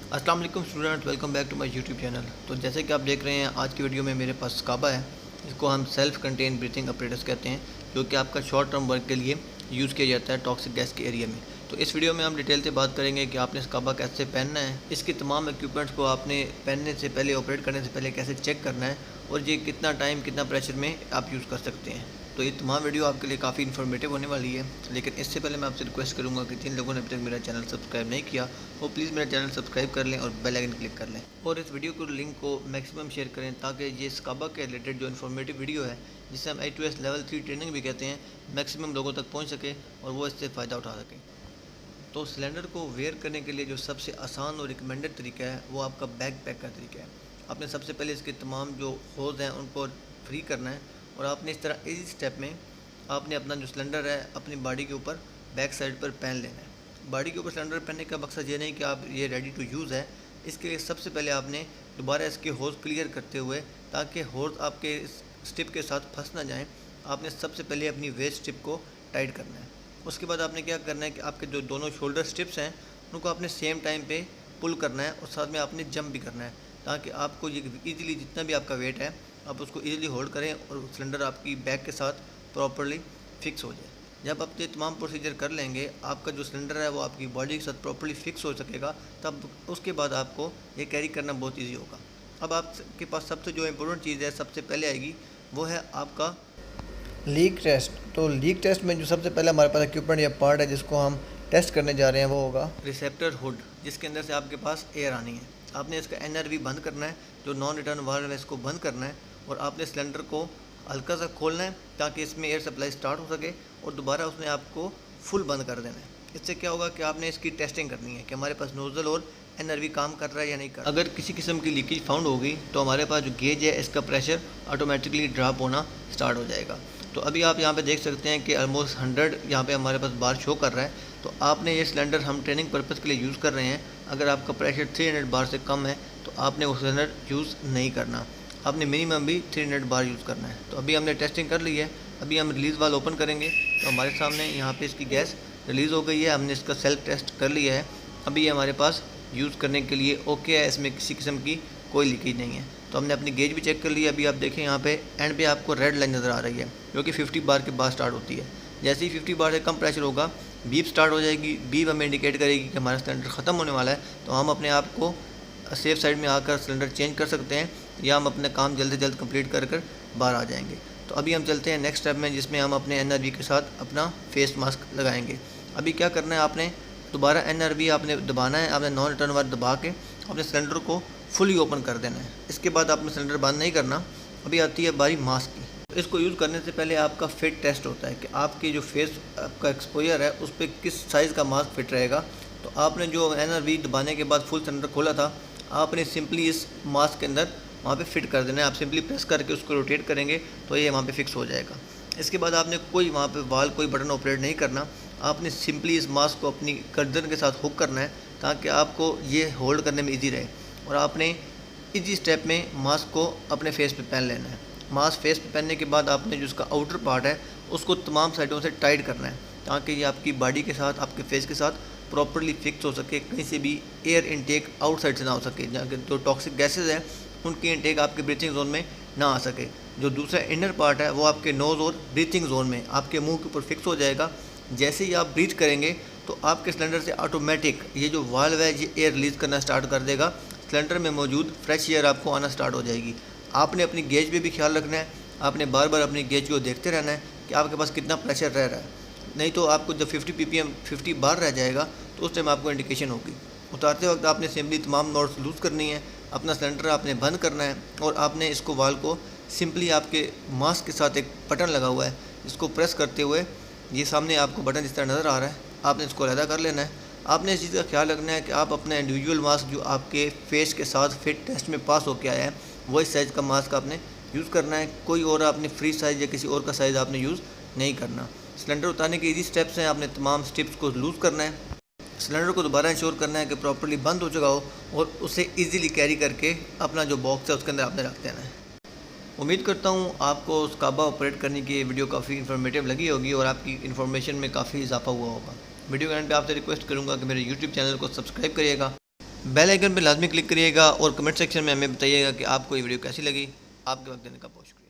अस्सलाम वालेकुम student, welcome back to my YouTube channel. तो जैसे कि आप देख रहे हैं आज की वीडियो में मेरे पास स्काबा है। इसको हम सेल्फ कंटेन ब्रीथिंग अपरेटस कहते हैं, जो कि आपका शॉर्ट टर्म वर्क के लिए यूज़ किया जाता है टॉक्सिक गैस के एरिया में। तो इस वीडियो में हम डिटेल से बात करेंगे कि आपने स्काबा कैसे पहनना है, इसके तमाम इक्विपमेंट्स को आपने पहनने से पहले, ऑपरेट करने से पहले कैसे चेक करना है, और ये कितना टाइम कितना प्रेशर में आप यूज़ कर सकते हैं। तो ये तमाम वीडियो आपके लिए काफ़ी इन्फॉर्मेटिव होने वाली है। लेकिन इससे पहले मैं आपसे रिक्वेस्ट करूंगा कि जिन लोगों ने अभी तक मेरा चैनल सब्सक्राइब नहीं किया वो प्लीज़ मेरा चैनल सब्सक्राइब कर लें और बेल आइकन क्लिक कर लें, और इस वीडियो को लिंक को मैक्सिमम शेयर करें ताकि ये स्काबा के रिलेटेड जो इन्फॉर्मेटिव वीडियो है, जिसे हम I2S लेवल 3 ट्रेनिंग भी कहते हैं, मैक्सिमम लोगों तक पहुँच सके और वो इससे फ़ायदा उठा सकें। तो सिलेंडर को वेयर करने के लिए जो सबसे आसान और रिकमेंडेड तरीका है वो आपका बैग पैक का तरीका है। आपने सबसे पहले इसके तमाम जो होल्स हैं उनको फ्री करना है, और आपने इस तरह इजी स्टेप में आपने अपना जो सिलेंडर है अपनी बॉडी के ऊपर बैक साइड पर पहन लेना है। बॉडी के ऊपर सिलेंडर पहनने का मकसद ये नहीं कि आप ये रेडी टू यूज़ है। इसके लिए सबसे पहले आपने दोबारा इसके होल्स क्लियर करते हुए, ताकि होल्स आपके स्टिप के साथ फंस ना जाएं, आपने सबसे पहले अपनी वेस्ट स्टिप को टाइट करना है। उसके बाद आपने क्या करना है कि आपके जो दोनों शोल्डर स्टिप्स हैं उनको आपने सेम टाइम पे पुल करना है, और साथ में आपने जंप भी करना है, ताकि आपको ये ईजिली जितना भी आपका वेट है आप उसको ईजिली होल्ड करें और सिलेंडर आपकी बैक के साथ प्रॉपरली फिक्स हो जाए। जब आप ये तमाम प्रोसीजर कर लेंगे, आपका जो सिलेंडर है वो आपकी बॉडी के साथ प्रॉपरली फिक्स हो सकेगा, तब उसके बाद आपको ये कैरी करना बहुत ईजी होगा। अब आपके पास सबसे जो इम्पोर्टेंट चीज़ है सबसे पहले आएगी, वो है आपका लीक टेस्ट। तो लीक टेस्ट में जो सबसे पहले हमारे पास इक्विपमेंट या पार्ट है जिसको हम टेस्ट करने जा रहे हैं वो होगा रिसेप्टर हुड, जिसके अंदर से आपके पास एयर आनी है। आपने इसका NRV बंद करना है, जो नॉन रिटर्न वाल्व है इसको बंद करना है, और आपने सिलेंडर को हल्का सा खोलना है ताकि इसमें एयर सप्लाई स्टार्ट हो सके, और दोबारा उसमें आपको फुल बंद कर देना है। इससे क्या होगा कि आपने इसकी टेस्टिंग करनी है कि हमारे पास नोज़ल और NRV काम कर रहा है या नहीं कर रहा। अगर किसी किस्म की लीकेज फाउंड होगी तो हमारे पास जो गेज है इसका प्रेशर ऑटोमेटिकली ड्रॉप होना स्टार्ट हो जाएगा। तो अभी आप यहाँ पे देख सकते हैं कि ऑलमोस्ट 100 यहाँ पे हमारे पास बार शो कर रहा है। तो आपने ये सिलेंडर हम ट्रेनिंग पर्पज़ के लिए यूज़ कर रहे हैं। अगर आपका प्रेशर 300 बार से कम है तो आपने वो सिलेंडर यूज़ नहीं करना, आपने मिनिमम भी 300 बार यूज़ करना है। तो अभी हमने टेस्टिंग कर ली है। अभी हम रिलीज़ वाल ओपन करेंगे तो हमारे सामने यहाँ पे इसकी गैस रिलीज़ हो गई है। हमने इसका सेल्फ टेस्ट कर लिया है। अभी ये हमारे पास यूज़ करने के लिए ओके है, इसमें किसी किस्म की कोई लीकेज नहीं है। तो हमने अपनी गेज भी चेक कर ली है। अभी आप देखें यहाँ पे एंड पे आपको रेड लाइन नज़र आ रही है, जो कि 50 बार के बाद स्टार्ट होती है। जैसे ही 50 बार से कम प्रेशर होगा, बीप स्टार्ट हो जाएगी। बीप हमें इंडिकेट करेगी कि हमारा सिलेंडर ख़त्म होने वाला है। तो हम अपने आप को सेफ साइड में आकर सिलेंडर चेंज कर सकते हैं, या हम अपना काम जल्द से जल्द कंप्लीट कर कर बाहर आ जाएंगे। तो अभी हम चलते हैं नेक्स्ट स्टेप में, जिसमें हम अपने NRV के साथ अपना फेस मास्क लगाएंगे। अभी क्या करना है, आपने दोबारा NRV आपने दबाना है। आपने नॉन रिटर्न वार दबा के अपने सिलेंडर को फुली ओपन कर देना है। इसके बाद आपने सिलेंडर बंद नहीं करना। अभी आती है बारी मास्क की। इसको यूज़ करने से पहले आपका फिट टेस्ट होता है कि आपकी जो फेस आपका एक्सपोजर है उस पर किस साइज़ का मास्क फिट रहेगा। तो आपने जो NRV दबाने के बाद फुल सिलेंडर खोला था, आपने सिंपली इस मास्क के अंदर वहाँ पे फिट कर देना है। आप सिंपली प्रेस करके उसको रोटेट करेंगे तो ये वहाँ पे फिक्स हो जाएगा। इसके बाद आपने कोई वहाँ पे वाल कोई बटन ऑपरेट नहीं करना। आपने सिंपली इस मास्क को अपनी गर्दन के साथ हुक करना है ताकि आपको ये होल्ड करने में ईजी रहे, और आपने इजी स्टेप में मास्क को अपने फेस पे पहन लेना है। मास्क फेस पे पहनने के बाद आपने जो उसका आउटर पार्ट है उसको तमाम साइडों से टाइट करना है, ताकि ये आपकी बॉडी के साथ आपके फेस के साथ प्रॉपरली फिक्स हो सके। कहीं से भी एयर इनटेक आउटसाइड से ना हो सके, जहाँ जो टॉक्सिक गैसेज हैं उनकी इनटेक आपके ब्रीथिंग जोन में ना आ सके। जो दूसरा इनर पार्ट है वो आपके नोज़ और ब्रीथिंग जोन में आपके मुंह के ऊपर फिक्स हो जाएगा। जैसे ही आप ब्रीथ करेंगे तो आपके सिलेंडर से ऑटोमेटिक ये जो वाल्व है ये एयर रिलीज़ करना स्टार्ट कर देगा। सिलेंडर में मौजूद फ्रेश एयर आपको आना स्टार्ट हो जाएगी। आपने अपनी गेज पे भी ख्याल रखना है। आपने बार बार अपनी गेज को देखते रहना है कि आपके पास कितना प्रेशर रह रहा है, नहीं तो आपको जब 50 ppm 50 बार रह जाएगा तो उस टाइम आपको इंडिकेशन होगी। उतारते वक्त आपने सिंपली तमाम नॉट्स लूज़ करनी है। अपना सिलेंडर आपने बंद करना है, और आपने इसको वाल को सिंपली आपके मास्क के साथ एक बटन लगा हुआ है, इसको प्रेस करते हुए ये सामने आपको बटन जिस तरह नज़र आ रहा है, आपने इसको अलहदा कर लेना है। आपने इस चीज़ का ख्याल रखना है कि आप अपना इंडिविजुअल मास्क जो आपके फेस के साथ फिट टेस्ट में पास होकर आया है वही साइज़ का मास्क आपने यूज़ करना है। कोई और आपने फ्री साइज़ या किसी और का साइज़ आपने यूज़ नहीं करना। सिलेंडर उतारने के इजी स्टेप्स हैं। आपने तमाम स्टेप्स को लूज़ करना है। सिलेंडर को दोबारा इंश्योर करना है कि प्रॉपर्ली बंद हो चुका हो, और उसे ईजिली कैरी करके अपना जो बॉक्स है उसके अंदर आपने रख देना है। उम्मीद करता हूँ आपको स्काबा ऑपरेट करने की वीडियो काफ़ी इन्फॉर्मेटिव लगी होगी और आपकी इन्फॉर्मेशन में काफ़ी इजाफा हुआ होगा। वीडियो के एंड पे आपसे रिक्वेस्ट करूँगा कि मेरे यूट्यूब चैनल को सब्सक्राइब करिएगा बेल आइकन पर लाजमी क्लिक करिएगा और कमेंट सेक्शन में हमें बताइएगा कि आपको ये वीडियो कैसी लगी। आपके वक्त देने का बहुत शुक्रिया।